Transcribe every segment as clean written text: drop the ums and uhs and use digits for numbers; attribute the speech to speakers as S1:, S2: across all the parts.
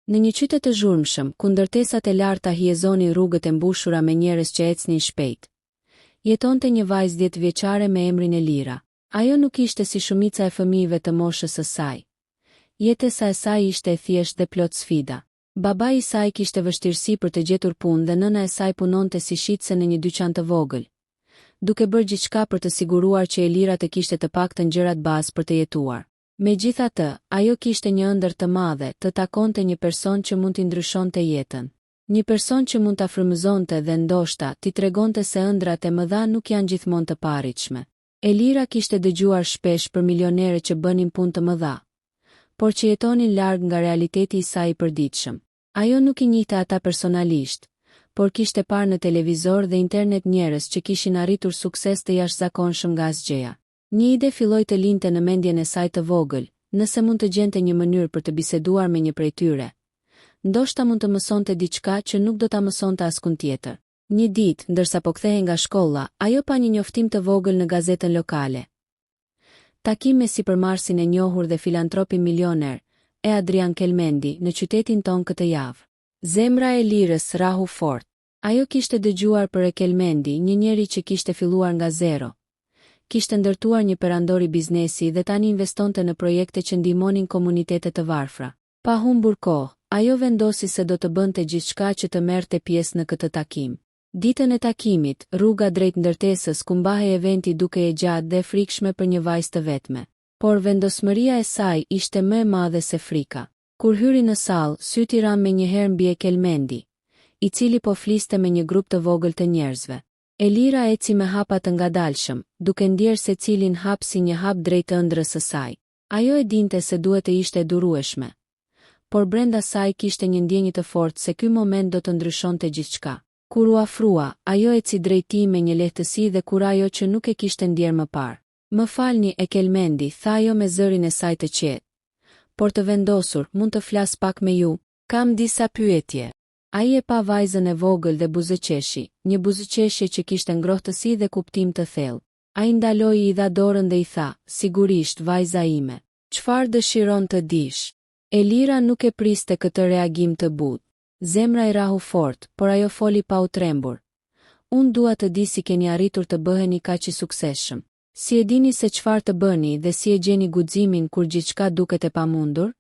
S1: Në një qytet të zhurmshëm, ku ndërtesat e larta hiezonin rrugët e mbushura me njerëz që ecnin shpejt, jetonte një vajzë 10 vjeçare me emrin Elira. Ajo nuk ishte si shumica e fëmijëve të moshës së saj. Jetesa e saj ishte e thjeshtë dhe plot sfida. Babai i saj kishte vështirësi për të gjetur punë dhe nëna e saj punonte si shitse në një dyqan të vogël, duke bërë gjithçka për të siguruar që Elira të kishte të paktën gjërat bazë për të jetuar. Megjithatë, ajo kishte një ëndër të madhe, të takonte një person që mund t'i ndryshonte jetën. Një person që mund ta frymëzonte dhe ndoshta t'i tregonte se ëndrat e mëdha nuk janë gjithmonë të paritshme. Elira kishte dëgjuar shpesh për milionerë që bënin punë të mëdha, por që jetonin larg nga realiteti i saj i përditshëm. Ajo nuk i njihte ata personalisht, por kishte parë në televizor dhe internet njerëz që kishin arritur sukses të jashtëzakonshëm nga asgjëja. Një ide filloi të linte në mendjen e saj të vogël, nëse mund të gjente një mënyrë për të biseduar me një prej tyre. Ndoshta mund të mësonte diçka që nuk do ta mësonte askund tjetër. Një ditë, ndërsa po kthehej nga shkolla, ajo pa një njoftim të vogël në gazetën lokale. Takim me sipërmarrësin e njohur dhe filantropin milioner, Adrian Kelmendi, në qytetin ton këtë javë. Zemra e Elirës rahu fort. Ajo kishte dëgjuar për Kelmendi, një njeri që kishte filluar nga zero. Kishte ndërtuar një perandori biznesi dhe tani investonte në projekte që ndihmonin komunitete të varfra. Pa humbur kohë, ajo vendosi se do të bënte gjithçka që të merrte pjesë në këtë takim. Ditën e takimit, rruga drejt ndërtesës ku mbahej eventi duke e gjatë dhe frikshme për një vajzë të vetme. Por vendosmëria e saj ishte më e madhe se frika. Kur hyri në sallë, syt i ram menjëherë mbi Kelmendi, i cili po fliste me një grup të vogël të njerëzve. Elira eci me hapa të ngadalshëm, duke ndjerë se cilin hap si një hap drejt ëndrës së saj. Ajo e dinte se duhet të ishte e durueshme, por brenda saj kishte një ndjenjë të fortë se ky moment do të ndryshonte gjithçka. Kur u afrua, ajo eci drejt tij me një lehtësi dhe kurajo që nuk e kishte ndjerë më parë. Më falni Kelmendi, tha ajo me zërin e saj të qetë. Por të vendosur, mund të flas pak me ju? Kam disa pyetje. Ai e pa vajzën e vogël dhe buzëqeshi, një buzëqeshje që kishte ngrohtësi dhe kuptim të thellë. Ai ndaloi i dha dorën dhe i tha, sigurisht vajza ime. Çfarë dëshiron të dish? Elira nuk e priste këtë reagim të butë. Zemra i rahu fort, por ajo foli pa u trembur. Unë dua të di si keni arritur të bëheni kaq i suksesshëm. Si e dini se çfarë të bëni dhe si e gjeni guximin kur gjithçka duket e pamundur?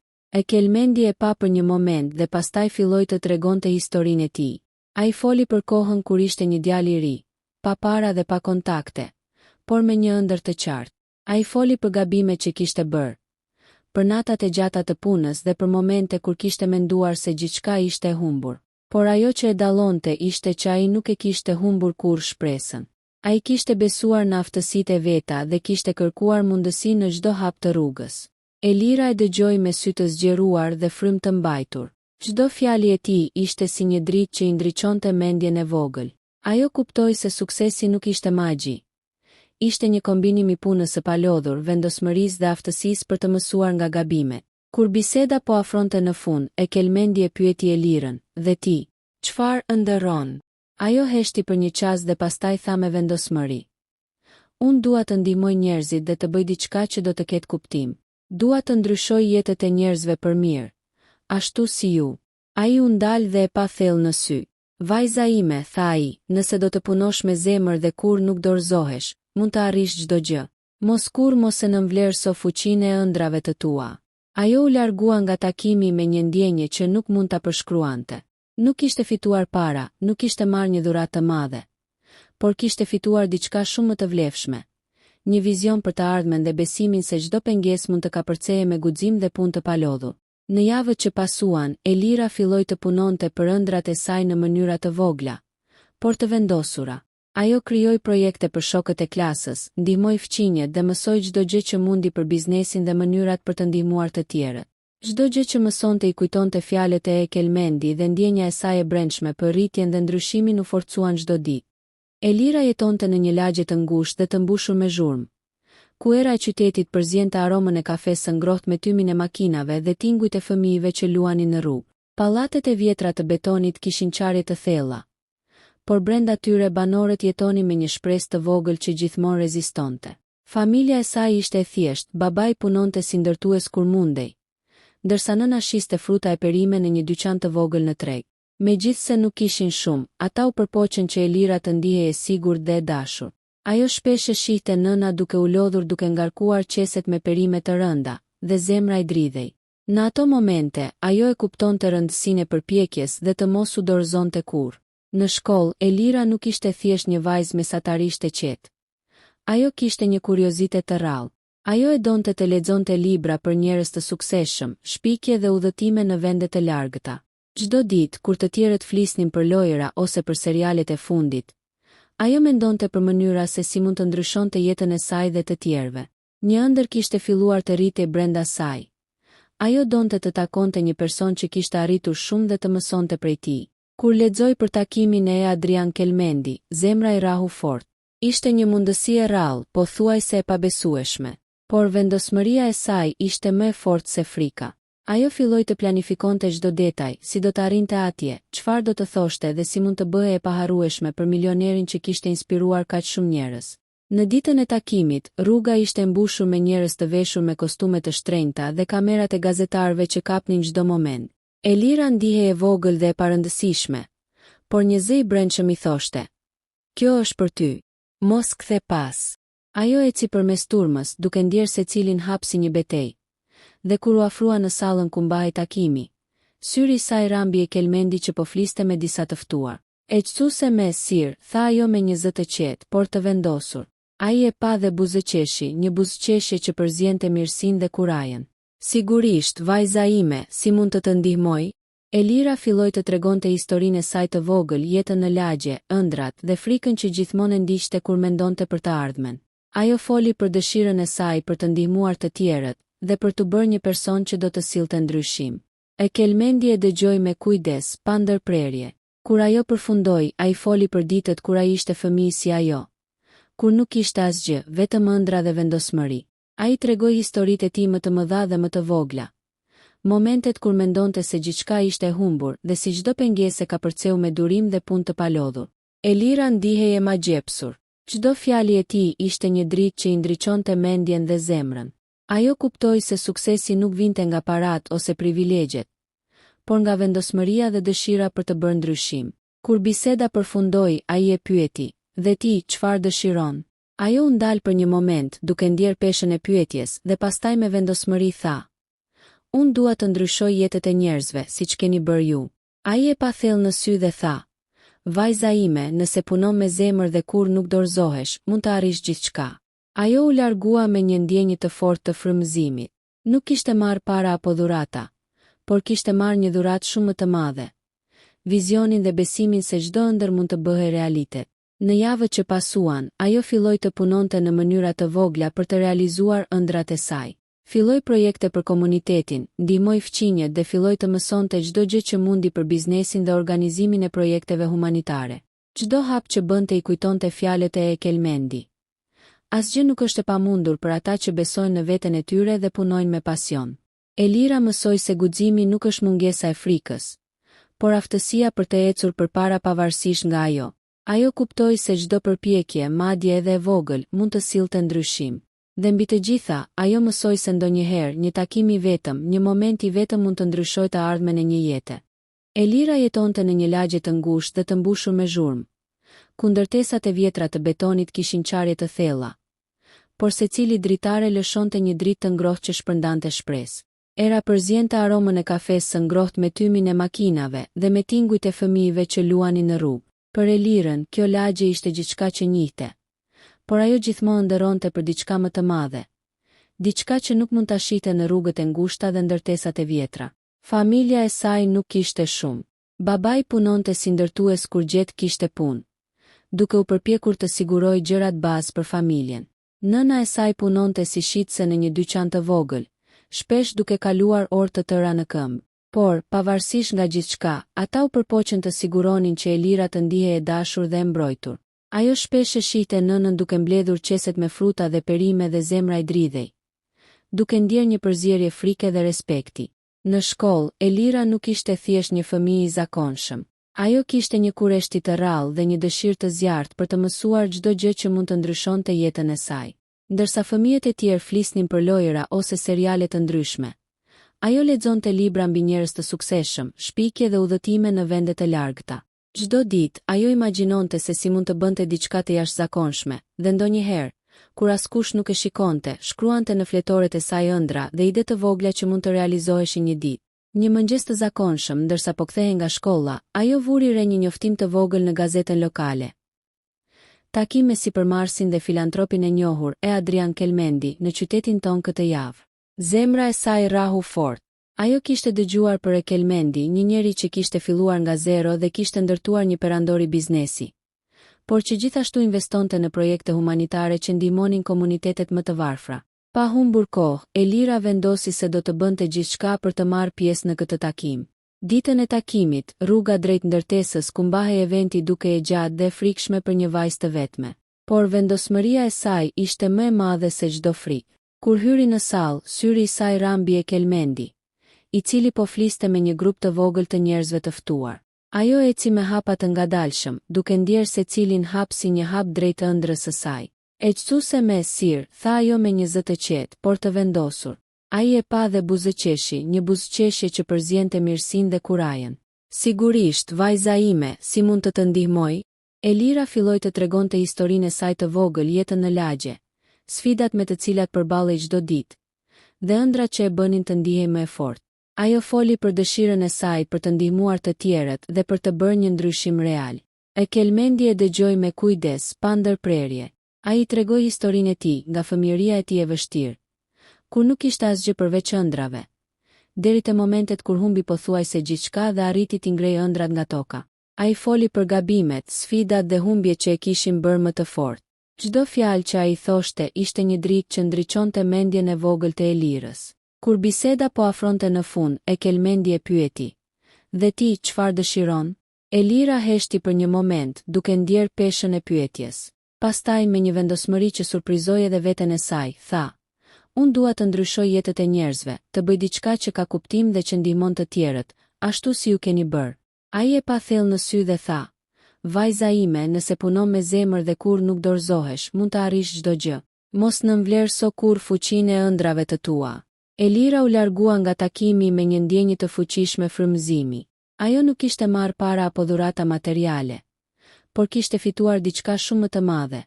S1: Kelmendi e pa për një moment dhe pastaj filloi të tregonte historinë e tij. Ai foli për kohën kur ishte një djalë i ri, pa para dhe pa kontakte, por me një ëndër të qartë. Ai foli për gabimet që kishte bërë, për natat e gjata të punës dhe për momente kur kishte menduar se gjithçka ishte e humbur. Por ajo që e dallonte ishte që ai nuk e kishte humbur kurrë shpresën. Ai kishte besuar në aftësitë e veta dhe kishte kërkuar mundësi në çdo hap të rrugës. Elira e dëgjoi me sy të zgjeruar dhe frymë të mbajtur. Çdo fjalë e tij ishte si një dritë që i ndriçonte mendjen e vogël. Ajo kuptoi se suksesi nuk ishte magji. Ishte një kombinim i punës së palodhur, vendosmërisë dhe aftësisë për të mësuar nga gabimet. Kur biseda po afronte në fund, Kelmendi e pyeti Elirën, "Dhe ti, çfarë ëndërron?" Ajo heshti për një çast dhe pastaj tha me vendosmëri, "Unë dua të ndihmoj njerëzit dhe të bëj diçka që do të ketë kuptim. Dua të ndryshoj jetët e njerëzve për mirë, ashtu si ju." Ai u ndal dhe e pa thellë në sy. "Vajza ime," tha ai, "nëse do të punosh me zemër dhe kur nuk dorëzohesh, mund të arrish çdo gjë. Mos e nënvlerëso fuqinë e ëndrave të tua." Ajo u largua nga takimi me një ndjenjë që nuk mund ta përshkruante. Nuk kishte fituar para, nuk kishte marrë një dhuratë të madhe, por kishte fituar diçka shumë më të vlefshme. Një vizion për të ardhmen dhe besimin se çdo pengesë mund të kapërceje me guxim dhe punë të palodhur. Në javët që pasuan, Elira filloi të punonte për ëndrat e saj në mënyra të vogla, por të vendosura. Ajo krijoi projekte për shokët e klasës, ndihmoi fqinjet dhe mësoi çdo gjë që mundi për biznesin dhe mënyrat për të ndihmuar të tjerët. Çdo gjë që mësonte i kujtonte fjalët e Kelmendi dhe ndjenja e saj e brendshme për rritjen dhe ndryshimin u forcuan çdo ditë. Elira jetonte në një lagje të ngushtë dhe të mbushur me zhurmë, ku era e qytetit përziente aromën e kafes së ngrohtë me tymin e makinave dhe tingujt e fëmijëve që luanin në rrugë. Pallatet e vjetra të betonit kishin qarje të thella, por brenda tyre banorët jetonin me një shpresë të vogël që gjithmonë rezistonte. Familja e saj ishte e thjeshtë, babai punonte si ndërtues kur mundej, ndërsa nëna shiste fruta e perime në një dyqan të vogël në treg. Megjithse nuk kishin shumë, ata u përpoqën që Elira të ndihej e sigurt dhe e dashur. Ajo shpesh e shihte nëna duke u lodhur duke ngarkuar qeset me perime të rënda, dhe zemra i dridhej. Në ato momente, ajo e kuptonte rëndësinë e përpjekjes dhe të mos u dorëzonte kurrë. Në shkollë, Elira nuk ishte thjesht një vajzë mesatarisht e qetë. Ajo kishte një kuriozitet të rrallë. Ajo e donte të lexonte libra për njerëz të suksesshëm, shpikje dhe udhëtime në vende të largëta. Çdo ditë, kur të tjerët flisnin për lojëra ose për serialet e fundit, ajo mendonte për mënyra se si mund të ndryshonte jetën e saj dhe të tjerëve. Një ëndër kishte filluar të rritej brenda saj. Ajo donte të takonte një person që kishte arritur shumë dhe të mësonte prej tij. Kur lexoi për takimin e Adrian Kelmendi, zemra i rahu fort. Ishte një mundësi e rrallë, pothuajse e pabesueshme. Por vendosmëria e saj ishte më e fortë se frika. Ajo filloi të planifikonte çdo detaj, si do të arrinte atje, çfarë do të thoshte dhe si mund të bëhej e paharrueshme për milionerin që kishte inspiruar kaq shumë njerëz. Në ditën e takimit, rruga ishte mbushur me njerëz të veshur me kostume të shtrenjta dhe kamerat e gazetarëve që kapnin çdo moment. Elira ndihej e vogël dhe e parëndësishme, por një zë i brendshëm i thoshte: "Kjo është për ty. Mos kthe pas." Ajo eci përmes turmës, duke ndjerë secilin hap si një betejë. Dhe kur u afrua në sallën ku mbahej takimi, syri i saj ra mbi e Kelmendi që po fliste me disa të ftuar. "E qëtuse me sir," tha ajo me një zë të qetë, por të vendosur. Ai e pa dhe buzëqeshi, një buzëqeshje që përziente mirësinë dhe kurajën. "Sigurisht, vajza ime, si mund të ndihmoj?" Elira filloi të tregonte historinë e saj të vogël, jetën në lagje, ëndrat dhe frikën që gjithmonë e ndiqte kur mendonte për të ardhmen. Ajo foli për dëshirën e saj për të ndihmuar të tjerët dhe për të bërë një person që do të sillte ndryshim. E Kelmendi e dëgjoi me kujdes, pa ndërprerje. Kur ajo përfundoi, ai foli për ditët kur ai ishte fëmijë si ajo, kur nuk kishte asgjë, vetëm ëndra dhe vendosmëri. Ai tregoi historitë e tij më të mëdha dhe më të vogla. Momentet kur mendonte se gjithçka ishte e humbur dhe si çdo pengesë ka përceu me durim dhe punë të palodhur. Elira ndihej e magjepsur. Çdo fjalë e tij ishte një dritë që i ndriçonte mendjen dhe zemrën. Ajo kuptoi se suksesi nuk vinte nga parat ose privilegjet, por nga vendosmëria dhe dëshira për të bërë ndryshim. Kur biseda përfundoi, ai e pyeti: "Dhe ti, çfarë dëshiron?" Ajo u ndal për një moment, duke ndjer peshën e pyetjes, dhe pastaj me vendosmëri tha: "Unë dua të ndryshoj jetët e njerëzve, siç keni bërë ju." Ai e pa thellë në sy dhe tha: "Vajza ime, nëse punon me zemër dhe kur nuk dorëzohesh, mund të arrish gjithçka." Ajo u largua me një ndjenjë të fortë të frymëzimit. Nuk kishte marrë para apo dhurata, por kishte marrë një dhuratë shumë më të madhe: vizionin dhe besimin se çdo ëndër mund të bëhej realitet. Në javët që pasuan, ajo filloi të punonte në mënyra të vogla për të realizuar ëndrat e saj. Filloi projekte për komunitetin, ndihmoi fqinjet dhe filloi të mësonte çdo gjë që mundi për biznesin dhe organizimin e projekteve humanitare. Çdo hap që bënte i kujtonte fjalët e Kelmendi: "Asgjë nuk është e pamundur për ata që besojnë në veten e tyre dhe punojnë me pasion." Elira mësoi se guximi nuk është mungesa e frikës, por aftësia për të ecur përpara pavarësisht nga ajo. Ajo kuptoi se çdo përpjekje, madje edhe e vogël, mund të sillte ndryshim. Dhe mbi të gjitha, ajo mësoi se ndonjëherë një takim i vetëm, një moment i vetëm mund të ndryshojë të ardhmen e një jete. Elira jetonte në një lagje të ngushtë dhe të mbushur me zhurmë, ku ndërtesat e vjetra të betonit kishin qarje të thella, por secili dritare lëshonte një dritë të ngrohtë që shpërndante shpresë. Era përziente aromën e kafes së ngrohtë me tymin e makinave dhe me tingujt e fëmijëve që luanin në rrugë. Për Elirën, kjo lagje ishte gjithçka që njihte, por ajo gjithmonë ndëronte për diçka më të madhe, diçka që nuk mund ta shihte në rrugët e ngushta dhe ndërtesat e vjetra. Familja e saj nuk kishte shumë. Babai punonte si ndërtues kur gjet kishte punë, duke u përpjekur të sigurojë gjërat bazë për familjen. Nëna e saj punonte si shitse në një dyqan të vogël, shpesh duke kaluar orë të tëra në këmbë. Por, pavarësisht nga gjithçka, ata u përpoqën të siguronin që Elira të ndihej e dashur dhe e mbrojtur. Ajo shpesh e shihte nënën duke mbledhur qeset me fruta dhe perime dhe zemra i dridhej, duke ndjerë një përzierje frike dhe respekti. Në shkollë, Elira nuk ishte thjesht një fëmijë i zakonshëm. Ajo kishte një kureshti të rrallë dhe një dëshirë të zjarrt për të mësuar çdo gjë që mund të ndryshonte jetën e saj. Ndërsa fëmijët e tjerë flisnin për lojëra ose seriale të ndryshme, Ajo lexonte libra mbi njerëz të suksesshëm, shpikje dhe udhëtime në vende të largëta. Çdo ditë, ajo imagjinonte se si mund të bënte diçka të jashtëzakonshme, dhe ndonjëherë, kur askush nuk e shikonte, shkruante në fletoret e saj ëndra dhe ide të vogla që mund të realizoheshin një ditë. Një mëngjes të zakonshëm, ndërsa po kthehej nga shkolla, ajo vuri re një njoftim të vogël në gazetën lokale. Takim me sipërmarrësin dhe filantropin e njohur e Adrian Kelmendi në qytetin ton këtë javë. Zemra e saj rrahu fort. Ajo kishte dëgjuar për Kelmendi, një njeri që kishte filluar nga zero dhe kishte ndërtuar një perandori biznesi, por që gjithashtu investonte në projekte humanitare që ndihmonin komunitetet më të varfra. Pa humbur kohë, Elira vendosi se do të bënte gjithçka për të marrë pjesë në këtë takim. Ditën e takimit, rruga drejt ndërtesës ku mbahej eventi duke e gjatë dhe frikshme për një vajzë të vetme. Por vendosmëria e saj ishte më e madhe se çdo frikë. Kur hyri në sallë, syri i saj ra mbi Kelmendi, i cili po fliste me një grup të vogël të njerëzve të ftuar. Ajo eci me hapa të ngadalshëm, duke ndjerë secilin hap si një hap drejt ëndrrës së saj. E qëtuse me sir, tha ajo me një zë të qetë, por të vendosur. Ai e pa dhe buzëqeshi, një buzëqeshje që përzjente mirësinë dhe kurajën. Sigurisht, vajza ime, si mund të ndihmoj? Elira filloi të tregonte historinë e saj të vogël, jetën në lagje, sfidat me të cilat përballej çdo ditë, dhe ëndrat që e bënin të ndihej më e fortë. Ajo foli për dëshirën e saj për të ndihmuar të tjerët dhe për të bërë një ndryshim real. Kelmendi e dëgjoi me kujdes, pa ndërprerje. Ai i tregoi historinë e tij, nga fëmijëria e tij e vështirë, kur nuk kishte asgjë përveç ëndrave, deri te momentet kur humbi pothuajse gjithçka dhe arriti t'i ngrejë ëndrat nga toka. Ai foli për gabimet, sfidat dhe humbjet që e kishin bërë më të fortë. Çdo fjalë që ai thoshte ishte një dritë që ndriçonte mendjen e vogël të Elirës. Kur biseda po afronte në fund, Kelmendi e pyeti: "Dhe ti, çfarë dëshiron?" Elira heshti për një moment, duke ndjerë peshën e pyetjes. Pastaj me një vendosmëri që surprizoi edhe veten e saj, tha: "Unë dua të ndryshoj jetët e njerëzve, të bëj diçka që ka kuptim dhe që ndihmon të tjerët, ashtu si ju keni bërë." Ai e pa thellë në sy dhe tha: "Vajza ime, nëse punon me zemër dhe kur nuk dorëzohesh, mund të arrish çdo gjë. Mos nënvlerëso kur fuqinë e ëndrave të tua." Elira u largua nga takimi me një ndjenjë të fuqishme frymëzimi. Ajo nuk kishte marrë para apo dhurata materiale, por kishte fituar diçka shumë më të madhe.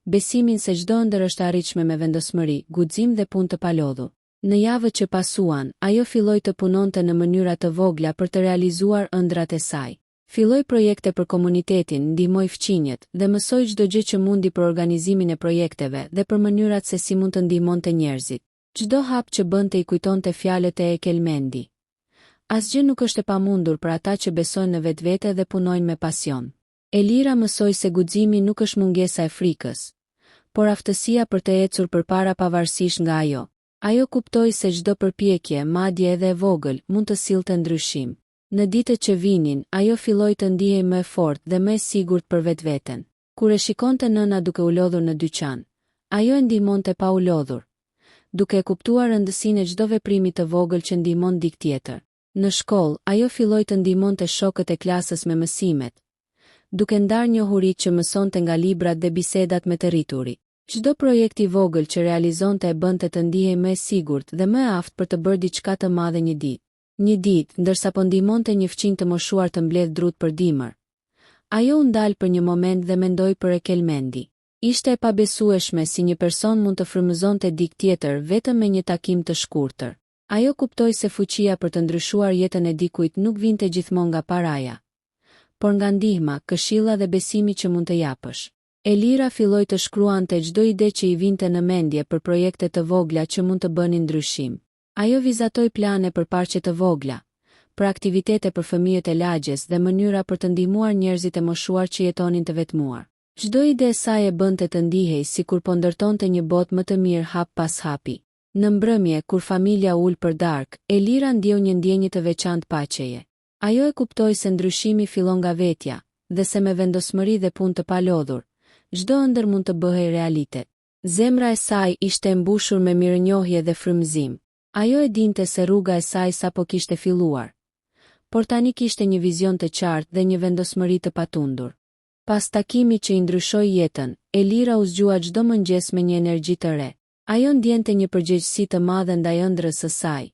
S1: Besimin se çdo ëndër është arritshme me vendosmëri, guxim dhe punë të palodhur. Në javët që pasuan, ajo filloi të punonte në mënyra të vogla për të realizuar ëndrat e saj. Filloi projekte për komunitetin, ndihmoi fqinjet dhe mësoi çdo gjë që mundi për organizimin e projekteve dhe për mënyrat se si mund të ndihmonte njerëzit. Çdo hap që bënte i kujtonte fjalët e Kelmendi. Asgjë nuk është e pamundur për ata që besojnë në vetvete dhe punojnë me pasion. Elira mësoi se guximi nuk është mungesa e frikës, por aftësia për të ecur përpara pavarësisht nga ajo. Ajo kuptoi se çdo përpjekje, madje edhe e vogël, mund të sillte ndryshim. Në ditët që vinin, ajo filloi të ndihej më e fortë dhe më e sigurt për vetveten. Kur e shikonte nëna duke u lodhur në dyqan, ajo e ndihmonte pa u lodhur, duke e kuptuar rëndësinë e çdo veprimi të vogël që ndihmon dikë tjetër. Në shkollë, ajo filloi të ndihmonte shokët e klasës me mësimet, duke ndarë njohuritë që mësonte nga librat dhe bisedat me të rriturit. Çdo projekt i vogël që realizonte e bënte të ndihej më e sigurt dhe më e aftë për të bërë diçka të madhe një ditë. Një ditë, ndërsa po ndihmonte një fqinj të moshuar të mbledh drut për dimër, ajo u ndal për një moment dhe mendoi për Kelmendi. Ishte e pabesueshme si një person mund të frymëzonte dikë tjetër vetëm me një takim të shkurtër. Ajo kuptoi se fuqia për të ndryshuar jetën e dikujt nuk vinte gjithmonë nga paraja, por nga ndihma, këshilla dhe besimi që mund të japësh. Elira filloi të shkruante çdo ide që i vinte në mendje për projekte të vogla që mund të bënin ndryshim. Ajo vizatoi plane për parqe të vogla, për aktivitete për fëmijët e lagjes dhe mënyra për të ndihmuar njerëzit e moshuar që jetonin të vetmuar. Çdo ide e saj e bënte të ndihej sikur po ndërtonte një botë më të mirë hap pas hapi. Në mbrëmje, kur familja ul për darkë, Elira ndjeu një ndjenjë të veçantë paqeje. Ajo e kuptoi se ndryshimi fillon nga vetja, dhe se me vendosmëri dhe punë të palodhur, çdo ëndër mund të bëhej realitet. Zemra e saj ishte e mbushur me mirënjohje dhe frymëzim. Ajo e dinte se rruga e saj sapo kishte filluar, por tani kishte një vizion të qartë dhe një vendosmëri të patundur. Pas takimit që i ndryshoi jetën, Elira u zgjua çdo mëngjes me një energji të re. Ajo ndjente një përgjegjësi të madhe ndaj ëndrrës së saj,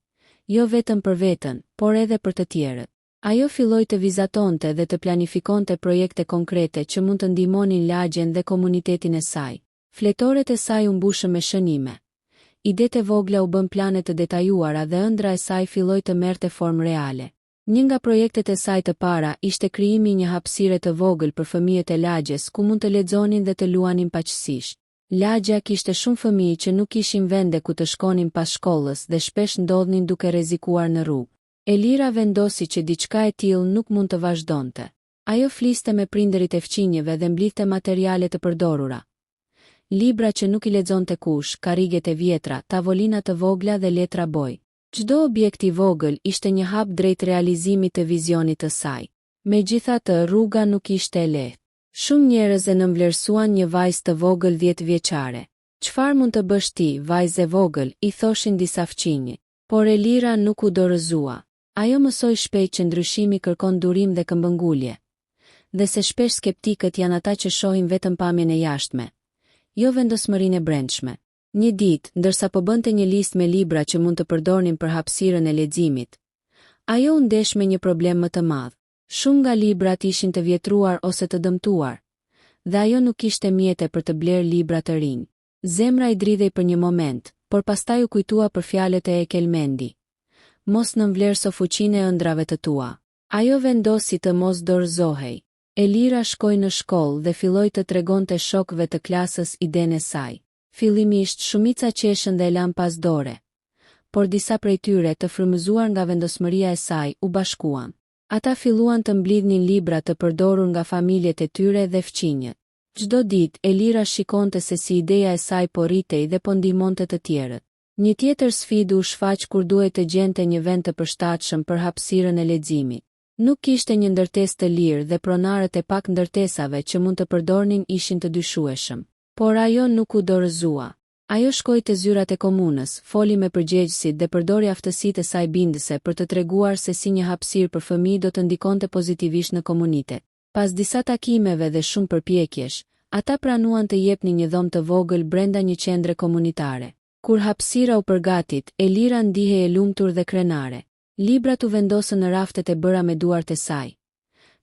S1: jo vetëm për veten, por edhe për të tjerët. Ajo filloi të vizatonte dhe të planifikonte projekte konkrete që mund të ndihmonin lagjen dhe komunitetin e saj. Fletoret e saj u mbushën me shënime. Idetë e vogla u bën plane të detajuara dhe ëndra e saj filloi të merrte formë reale. Një nga projektet e saj të para ishte krijimi i një hapësire të vogël për fëmijët e lagjes ku mund të lexonin dhe të luanin paqësisht. Lagja kishte shumë fëmijë që nuk kishin vende ku të shkonin pas shkollës dhe shpesh ndodhnin duke rrezikuar në rrugë. Elira vendosi që diçka e tillë nuk mund të vazhdonte. Ajo fliste me prindërit e fqinjeve dhe mblidhte materiale të përdorura. Libra që nuk i lexonte kush, karriget e vjetra, tavolina të vogla dhe letra boj. Çdo objekt i vogël ishte një hap drejt realizimit të vizionit të saj. Megjithatë, rruga nuk ishte e lehtë. Shumë njerëz e nënvlerësuan një vajzë të vogël 10 vjeçare. "Çfarë mund të bësh ti, vajzë e vogël?" i thoshin disa fqinj. Por Elira nuk u dorëzua. Ajo mësoi shpejt që ndryshimi kërkon durim dhe këmbëngulje. Dhe se shpesh skeptikët janë ata që shohin vetëm pamjen e jashtme, jo vendosmërinë e brendshme. Një ditë, ndërsa po bënte një listë me libra që mund të përdornin për hapësirën e leximit, ajo u ndesh me një problem më të madh. Shumë nga librat ishin të vjetruar ose të dëmtuar, dhe ajo nuk kishte mjete për të blerë libra të rinj. Zemra i dridhej për një moment, por pastaj u kujtua për fjalët e Ekelmendi. Mos nënvlerëso fuqinë e ëndrave të tua. Ajo vendosi të mos dorëzohej. Elira shkoi në shkollë dhe filloi të tregonte shokëve të klasës idenë e saj. Fillimisht shumica qeshën dhe e lan pas dore, por disa prej tyre, të frymëzuar nga vendosmëria e saj, u bashkuan. Ata filluan të mblidhnin libra të përdorur nga familjet e tyre dhe fqinjët. Çdo ditë Elira shikonte se si ideja e saj po rritej dhe po ndihmonte të tjerët. Një tjetër sfidë u shfaq kur duhej të gjente një vend të përshtatshëm për hapësirën e leximit. Nuk kishte një ndërtesë të lirë dhe pronarët e pak ndërtesave që mund të përdornin ishin të dyshueshëm. Por ajo nuk u dorëzua. Ajo shkoi te zyrat e komunës, foli me përgjegjësit dhe përdori aftësitë e saj bindëse për të treguar se si një hapësirë për fëmijë do të ndikonte pozitivisht në komunitet. Pas disa takimeve dhe shumë përpjekjesh, ata pranuan të jepnin një dhomë të vogël brenda një qendre komunitare. Kur hapësira u përgatit, Elira ndihej e lumtur dhe krenare. Librat u vendosën në raftet e bëra me duart e saj.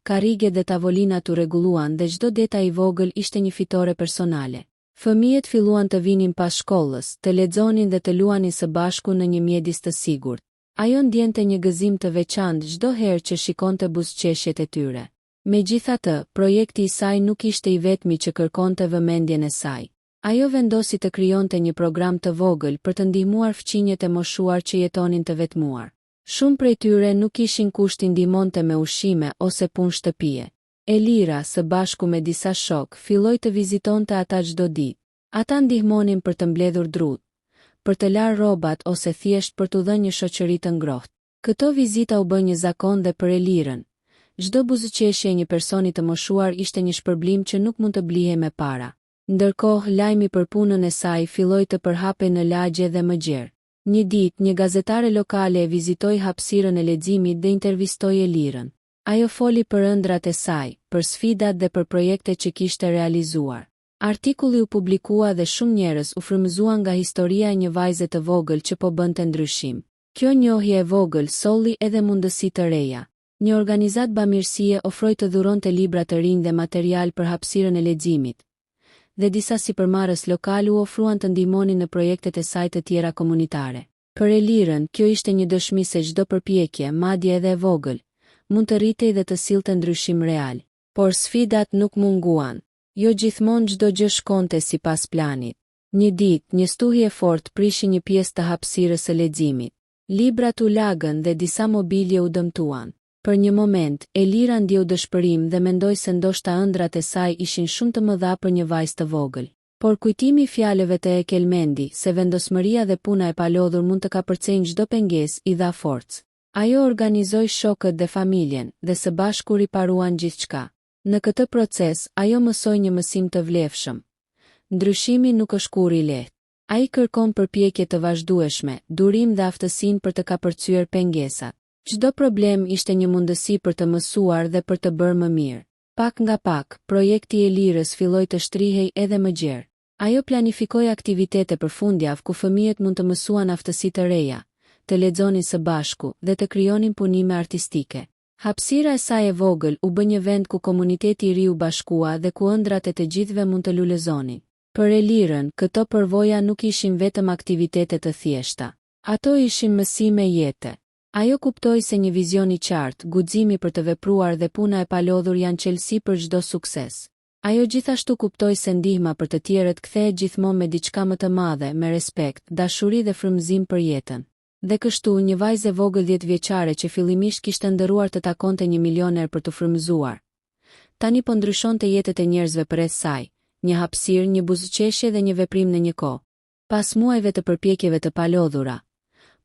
S1: Karriget dhe tavolinat u rregulluan dhe çdo detaj i vogël ishte një fitore personale. Fëmijët filluan të vinin pas shkollës, të lexonin dhe të luanin së bashku në një mjedis të sigurt. Ajo ndjente një gëzim të veçantë çdo herë që shikonte buzëqeshjet e tyre. Megjithatë, projekti i saj nuk ishte i vetmi që kërkonte vëmendjen e saj. Ajo vendosi të krijonte një program të vogël për të ndihmuar fqinjet e moshuar që jetonin të vetmuar. Shumë prej tyre nuk kishin kusht t'i ndihmonte me ushqime ose punë shtëpie. Elira, së bashku me disa shok, filloi të vizitonte ata çdo ditë. Ata ndihmonin për të mbledhur drut, për të larë rrobat ose thjesht për t'u dhënë një shoqëri të ngrohtë. Këto vizita u bën një zakon dhe për Elirën. Çdo buzëqeshje e një personi të moshuar ishte një shpërblim që nuk mund të blihej me para. Ndërkohë, lajmi për punën e saj filloi të përhapej në lagje dhe më gjerë. Një ditë, një gazetare lokale e vizitoi hapësirën e leximit dhe intervistoi Elirën. Ajo foli për ëndrat e saj, për sfidat dhe për projektet që kishte realizuar. Artikulli u publikua dhe shumë njerëz u frymëzuan nga historia e një vajze të vogël që po bënte ndryshim. Kjo njohje e vogël solli edhe mundësi të reja. Një organizat bamirësie ofroi të dhuronte libra të rinj dhe material për hapësirën e leximit. Dhe disa sipërmarrës lokal u ofruan të ndihmonin në projektet e saj të tjera komunitare. Për Elirën, kjo ishte një dëshmi se çdo përpjekje, madje edhe e vogël, mund të rritej dhe të sillte ndryshim real. Por sfidat nuk munguan. Jo gjithmonë çdo gjë shkonte sipas planit. Një ditë, një stuhi e fortë prishi një pjesë të hapësirës së leximit. Librat u lagën dhe disa mobilje u dëmtuan. Për një moment, Elira ndjeu dëshpërim dhe mendoi se ndoshta ëndrat e saj ishin shumë të mëdha për një vajzë të vogël. Por kujtimi i fjalëve të Ekelmendi, se vendosmëria dhe puna e palodhur mund të kapërcejnë çdo pengesë, i dha forcë. Ajo organizoi shokët dhe familjen dhe së bashku riparuan gjithçka. Në këtë proces, ajo mësoi një mësim të vlefshëm. Ndryshimi nuk është kurrë i lehtë. Ai kërkon përpjekje të vazhdueshme, durim dhe aftësinë për të kapërcyer pengesat. Çdo problem ishte një mundësi për të mësuar dhe për të bërë më mirë. Pak nga pak, projekti i Elirës filloi të shtrihej edhe më gjerë. Ajo planifikoi aktivitete përfundjavë ku fëmijët mund të mësuan aftësi të reja, të lexonin së bashku dhe të krijonin punime artistike. Hapësira e saj e vogël u bë një vend ku komuniteti i ri u bashkua dhe ku ëndrat e të gjithëve mund të lulezonin. Për Elirën, këto përvoja nuk ishin vetëm aktivitete të thjeshta. Ato ishin mësime jete. Ajo kuptoi se një vizion i qartë, guximi për të vepruar dhe puna e palodhur janë çelësi për çdo sukses. Ajo gjithashtu kuptoi se ndihma për të tjerët kthehet gjithmonë me diçka më të madhe, me respekt, dashuri dhe frymëzim për jetën. Dhe kështu një vajzë e vogël 10 vjeçare që fillimisht kishte ndëruar të takonte 1 milioner për të frymëzuar, tani po ndryshonte jetët e njerëzve përreth saj, një hapësirë, një buzëqeshje dhe një veprim në një kohë. Pas muajve të përpjekjeve të palodhura,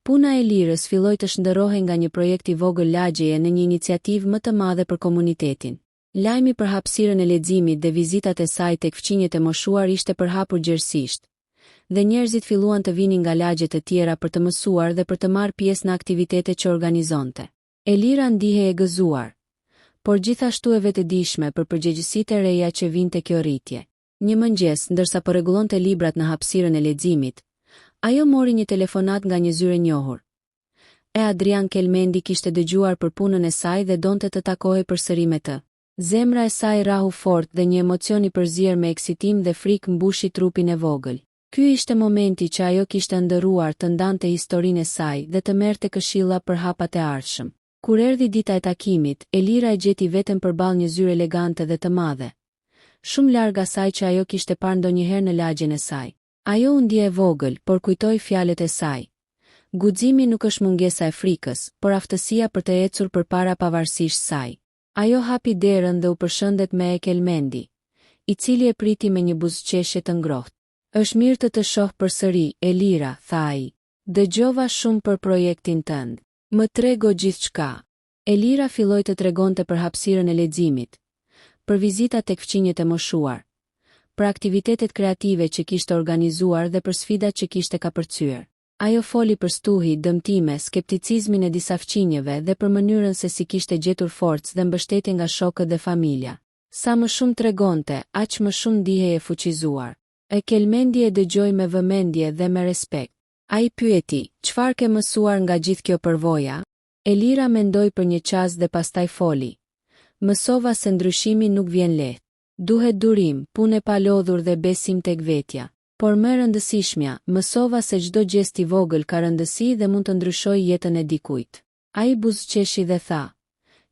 S1: puna e Elirës filloi të shndërrohej nga një projekt i vogël lagjeje në një iniciativë më të madhe për komunitetin. Lajmi për hapësirën e leximit dhe vizitat e saj tek fqinjet e moshuar ishte përhapur gjerësisht, dhe njerëzit filluan të vinin nga lagje të tjera për të mësuar dhe për të marrë pjesë në aktivitete që organizonte. Elira ndihej e gëzuar, por gjithashtu e vetëdijshme për përgjegjësitë e reja që vinte kjo rritje. Një mëngjes, ndërsa po rregullonte librat në hapësirën e leximit, ajo mori një telefonat nga një zyrë e njohur. Adrian Kelmendi kishte dëgjuar për punën e saj dhe donte të takohej përsëri me të. Zemra e saj rahu fort dhe një emocion i përzier me eksitim dhe frikë mbushi trupin e vogël. Ky ishte momenti që ajo kishte ndëruar të ndante historinë e saj dhe të merrte këshilla për hapat e ardhshëm. Kur erdhi dita e takimit, Elira e gjeti veten përballë një zyre elegante dhe të madhe, shumë larg asaj që ajo kishte parë ndonjëherë në lagjen e saj. Ajo u ndje e vogël, por kujtoi fjalët e saj. Guximi nuk është mungesa e frikës, por aftësia për të ecur përpara pavarësisht saj. Ajo hapi derën dhe u përshëndet me Kelmendi, i cili e priti me një buzëqeshje të ngrohtë. Është mirë të shoh përsëri, Elira, tha ai. Dëgjova shumë për projektin tënd. Më trego gjithçka. Elira filloi të tregonte për hapësirën e leximit, për vizitat tek fqinjet e moshuar, për aktivitetet kreative që kishte organizuar dhe për sfidat që kishte kapërcyer. Ajo foli për stuhi, dëmtime, skepticizmin e disa fqinjeve dhe për mënyrën se si kishte gjetur forcë dhe mbështetje nga shokët dhe familja. Sa më shumë tregonte, aq më shumë ndihej e fuqizuar. Kelmendi e dëgjoi me vëmendje dhe me respekt. Ai pyeti, çfarë ke mësuar nga gjithë kjo përvoja? Elira mendoi për një çast dhe pastaj foli. Mësova se ndryshimi nuk vjen lehtë. Duhet durim, punë e palodhur dhe besim tek vetja. Por më rëndësishmja, mësova se çdo gjest i vogël ka rëndësi dhe mund të ndryshojë jetën e dikujt. Ai buzëqeshi dhe tha,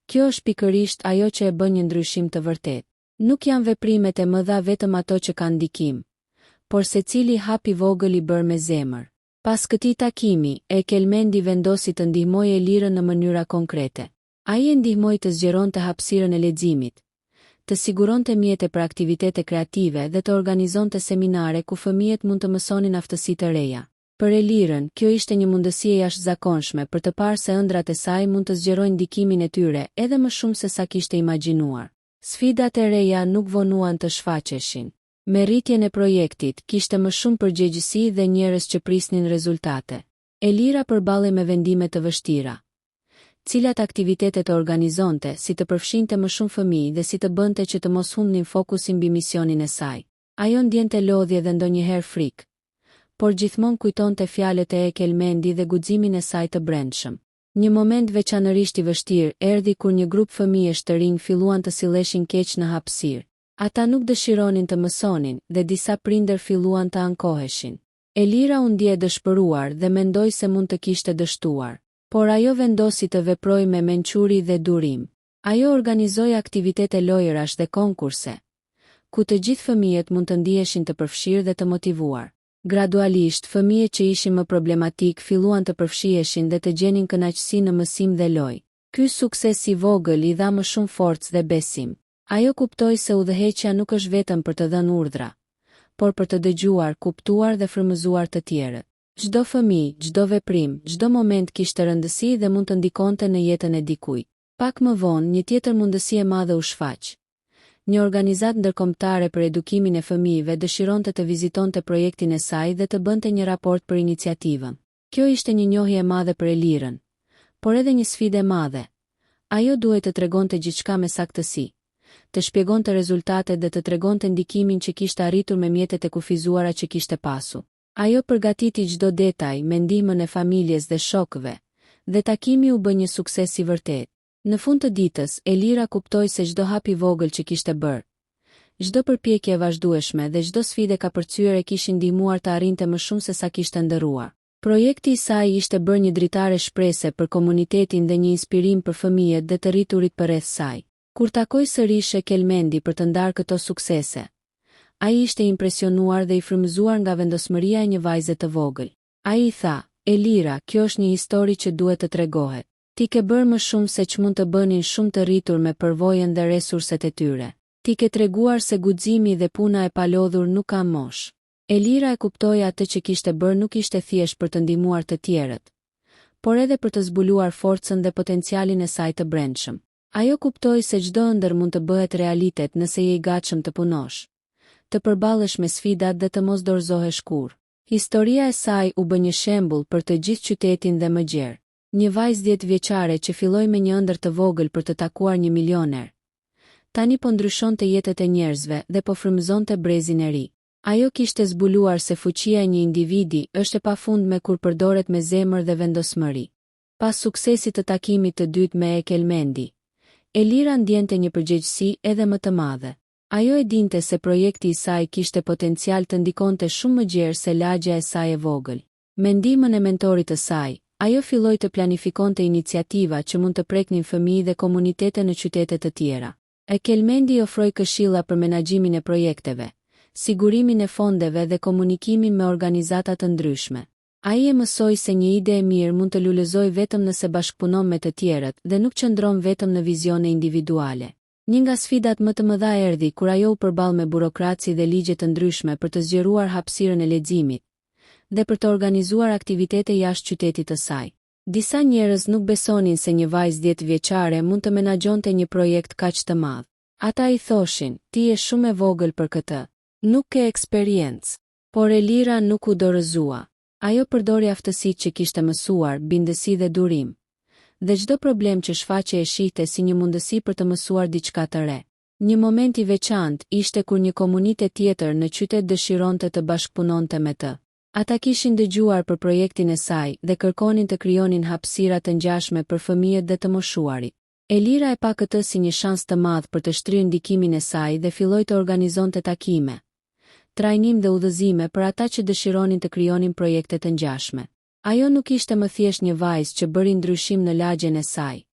S1: kjo është pikërisht ajo që e bën një ndryshim të vërtet. Nuk janë veprimet e mëdha vetëm ato që kanë ndikim, por secili hap i vogël i bërë me zemër. Pas këtij takimi, Kelmendi vendosi të ndihmojë Elirën në mënyra konkrete. Ai e ndihmoi të zgjeronte hapësirën e leximit, të siguronte mjete për aktivitete kreative dhe të organizonte seminare ku fëmijët mund të mësonin aftësi të reja. Për Elirën, kjo ishte një mundësi e jashtëzakonshme për të parë se ëndrat e saj mund të zgjerojnë ndikimin e tyre edhe më shumë se sa kishte imagjinuar. Sfidat e reja nuk vonuan të shfaqeshin. Me rritjen e projektit, kishte më shumë përgjegjësi dhe njerëz që prisnin rezultate. Elira përballej me vendime të vështira. Cilat aktivitetet të organizonte, si të përfshinte më shumë fëmijë dhe si të bënte që të mos humbnin fokusin mbi misionin e saj. Ajo ndjente lodhje dhe ndonjëherë frikë, por gjithmonë kujtonte fjalët e Kelmendi dhe guximin e saj të brendshëm. Një moment veçanërisht i vështirë erdhi kur një grup fëmijësh të rinj filluan të silleshin keq në hapësirë. Ata nuk dëshironin të mësonin dhe disa prindër filluan të ankoheshin. Elira u ndje dëshpëruar dhe mendoi se mund të kishte dështuar. Por ajo vendosi të veprojë me mençuri dhe durim. Ajo organizoi aktivitete lojërash dhe konkurse, ku të gjithë fëmijët mund të ndiheshin të përfshirë dhe të motivuar. Gradualisht, fëmijët që ishin më problematik filluan të përfshiheshin dhe të gjenin kënaqësi në mësim dhe lojë. Ky sukses i vogël i dha më shumë forcë dhe besim. Ajo kuptoi se udhëheqja nuk është vetëm për të dhënë urdhra, por për të dëgjuar, kuptuar dhe frymëzuar të tjerët. Çdo fëmijë, çdo veprim, çdo moment kishte rëndësi dhe mund të ndikonte në jetën e dikujt. Pak më vonë, një tjetër mundësi e madhe u shfaq. Një organizatë ndërkombëtare për edukimin e fëmijëve dëshironte të vizitonte projektin e saj dhe të bënte një raport për iniciativën. Kjo ishte një njohje e madhe për Elirën, por edhe një sfidë e madhe. Ajo duhej të tregonte gjithçka me saktësi, të shpjegonte rezultatet dhe të tregonte ndikimin që kishte arritur me mjetet e kufizuara që kishte pasur. Ajo përgatiti çdo detaj me ndihmën e familjes dhe shokëve, dhe takimi u bë një sukses i vërtet. Në fund të ditës, Elira kuptoi se çdo hap i vogël që kishte bërë, çdo përpjekje e vazhdueshme dhe çdo sfidë e kapërcyer e kishin ndihmuar të arrinte më shumë se sa kishte ndërruar. Projekti i saj ishte bërë një dritare shprese për komunitetin dhe një inspirim për fëmijët dhe të rriturit përreth saj. Kur takoi sërish Ekelmendi për të ndarë këto suksese, ai ishte impresionuar dhe i frymëzuar nga vendosmëria e një vajze të vogël. Ai i tha: "Elira, kjo është një histori që duhet të tregohet. Ti ke bërë më shumë se ç'mund të bënin shumë të rritur me përvojën dhe resurset e tyre. Ti ke treguar se guximi dhe puna e palodhur nuk ka moshë." Elira e kuptoi atë që kishte bërë nuk ishte thjesht për të ndihmuar të tjerët, por edhe për të zbuluar forcën dhe potencialin e saj të brendshëm. Ajo kuptoi se çdo ëndër mund të bëhet realitet nëse je i gatshëm të punosh, të përballesh me sfidat dhe të mos dorëzohesh kurrë. Historia e saj u bë një shembull për të gjithë qytetin dhe më gjerë. Një vajzë 10 vjeçare që filloi me një ëndër të vogël për të takuar një milioner, tani po ndryshonte jetët e njerëzve dhe po frymëzonte brezin e ri. Ajo kishte zbuluar se fuqia e një individi është e pafundme kur përdoret me zemër dhe vendosmëri. Pas suksesit të takimit të dytë me Ekelmendi, Elira ndjente një përgjegjësi edhe më të madhe. Ajo e dinte se projekti i saj kishte potencial të ndikonte shumë më gjerë se lagja e saj e vogël. Me ndihmën e mentorit të saj, ajo filloi të planifikonte iniciativa që mund të preknin fëmijë dhe komunitete në qytete të tjera. Ekelmendi ofroi këshilla për menaxhimin e projekteve, sigurimin e fondeve dhe komunikimin me organizata të ndryshme. Ai e mësoi se një ide e mirë mund të lulëzojë vetëm nëse bashkëpunon me të tjerët dhe nuk qëndron vetëm në vizione individuale. Një nga sfidat më të mëdha erdhi kur ajo u përball me burokraci dhe ligje të ndryshme për të zgjeruar hapësirën e leximit dhe për të organizuar aktivitete jashtë qytetit të saj. Disa njerëz nuk besonin se një vajzë 10 vjeçare mund të menaxhonte një projekt kaq të madh. Ata i thoshin: "Ti je shumë e vogël për këtë. Nuk ke eksperiencë." Por Elira nuk u dorëzua. Ajo përdori aftësitë që kishte mësuar, bindësi dhe durim, dhe çdo problem që shfaqe e shihte si një mundësi për të mësuar diçka të re. Një moment i veçantë ishte kur një komunitet tjetër në qytet dëshironte të bashkëpunonte me të. Ata kishin dëgjuar për projektin e saj dhe kërkonin të krijonin hapësira të ngjashme për fëmijët dhe të moshuarit. Elira e pa këtë si një shans të madh për të shtryrë ndikimin e saj dhe filloi të organizonte takime, trajnim dhe udhëzime për ata që dëshironin të krijonin projekte të ngjashme. Ajo nuk ishte më thjesht një vajzë që bëri ndryshim në lagjen e saj.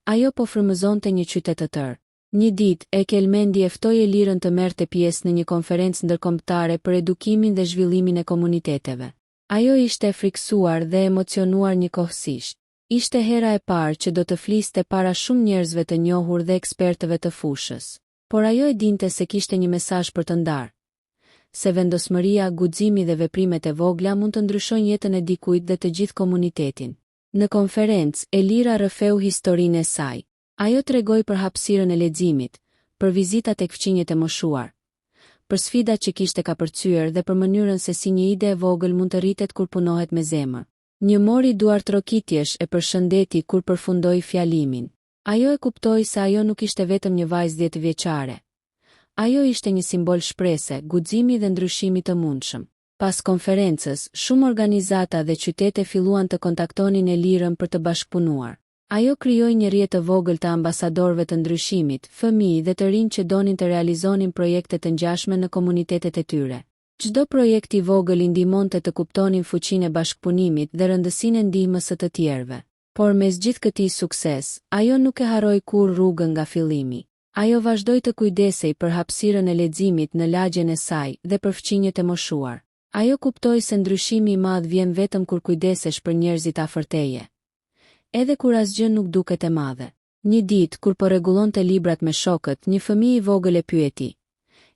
S1: Ajo po frymëzonte një qytet të tërë. Një ditë, Ekelmendi e ftoi Elirën të merrte pjesë në një konferencë ndërkombëtare për edukimin dhe zhvillimin e komuniteteve. Ajo ishte e frikësuar dhe emocionuar njëkohësisht. Ishte hera e parë që do të fliste para shumë njerëzve të njohur dhe ekspertëve të fushës. Por ajo e dinte se kishte një mesazh për të ndarë, se vendosmëria, guximi dhe veprimet e vogla mund të ndryshojnë jetën e dikujt dhe të gjithë komunitetin. Në konferencë, Elira rrëfeu historinë e saj. Ajo tregoi për hapësirën e leximit, për vizitat tek fqinjet e moshuar, për sfidat që kishte kapërcyer dhe për mënyrën se si një ide e vogël mund të rritet kur punohet me zemër. Një mori duar trokitjesh e përshëndeti kur përfundoi fjalimin. Ajo e kuptoi se ajo nuk ishte vetëm një vajzë 10 vjeçare. Ajo ishte një simbol shprese, guximi dhe ndryshimi të mundshëm. Pas konferencës, shumë organizata dhe qytete filluan të kontaktonin Elirën për të bashkëpunuar. Ajo krijoi një rrjet të vogël të ambasadorëve të ndryshimit, fëmijë dhe të rinj që donin të realizonin projekte të ngjashme në komunitetet e tyre. Çdo projekt i vogël i ndihmonte të kuptonin fuqinë e bashkëpunimit dhe rëndësinë e ndihmës së të tjerëve. Por mes gjithë këtij sukses, ajo nuk e harroi kurrë rrugën nga fillimi. Ajo vazhdoi të kujdesej për hapësirën e leximit në lagjen e saj dhe për fqinjet e moshuar. Ajo kuptoi se ndryshimi i madh vjen vetëm kur kujdesesh për njerëzit afër teje, edhe kur asgjë nuk duket e madhe. Një ditë kur po rregullonte librat me shokët, një fëmijë i vogël e pyeti: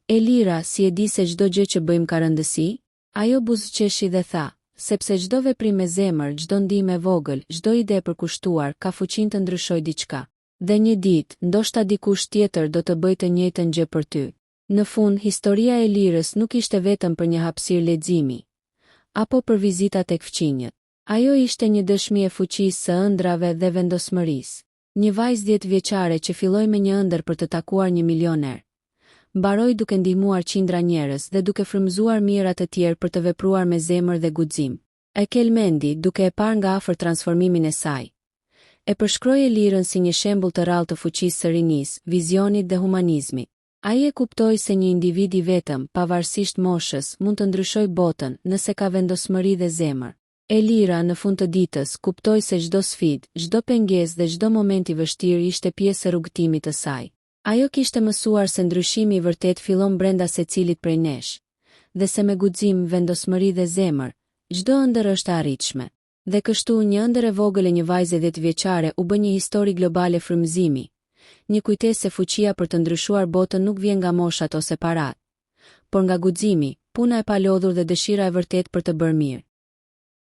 S1: "Elira, si e di se çdo gjë që bëjmë ka rëndësi?" Ajo buzëqeshi dhe tha: "Sepse çdo veprim me zemër, çdo ndihmë e vogël, çdo ide e përkushtuar ka fuqinë të ndryshojë diçka. Dhe një ditë, ndoshta dikush tjetër do të bëjë të njëjtën gjë për ty." Në fund, historia e Elirës nuk ishte vetëm për një hapësirë leximi, apo për vizita tek fqinjet. Ajo ishte një dëshmi e fuqisë së ëndrave dhe vendosmërisë. Një vajzë 10 vjeçare që filloi me një ëndër për të takuar një milioner, mbaroi duke ndihmuar qindra njerëz dhe duke frymëzuar mirat të tjerë për të vepruar me zemër dhe guxim. E kelmendi duke e parë nga afër transformimin e saj. E përshkroi Elirën si një shembull të rrallë të fuqisë së rinisë, vizionit dhe humanizmit. Ai e kuptoi se një individ i vetëm, pavarësisht moshës, mund të ndryshojë botën nëse ka vendosmëri dhe zemër. Elira në fund të ditës kuptoi se çdo sfidë, çdo pengesë dhe çdo moment i vështirë ishte pjesë e rrugëtimit të saj. Ajo kishte mësuar se ndryshimi i vërtet fillon brenda secilit prej nesh, dhe se me guxim, vendosmëri dhe zemër, çdo ëndër është e arritshme. Dhe kështu një ëndër e vogël e një vajze 10 vjeçare u bë një histori globale frymëzimi, një kujtesë se fuqia për të ndryshuar botën nuk vjen nga moshat ose parat, por nga guximi, puna e palodhur dhe dëshira e vërtet për të bërë mirë.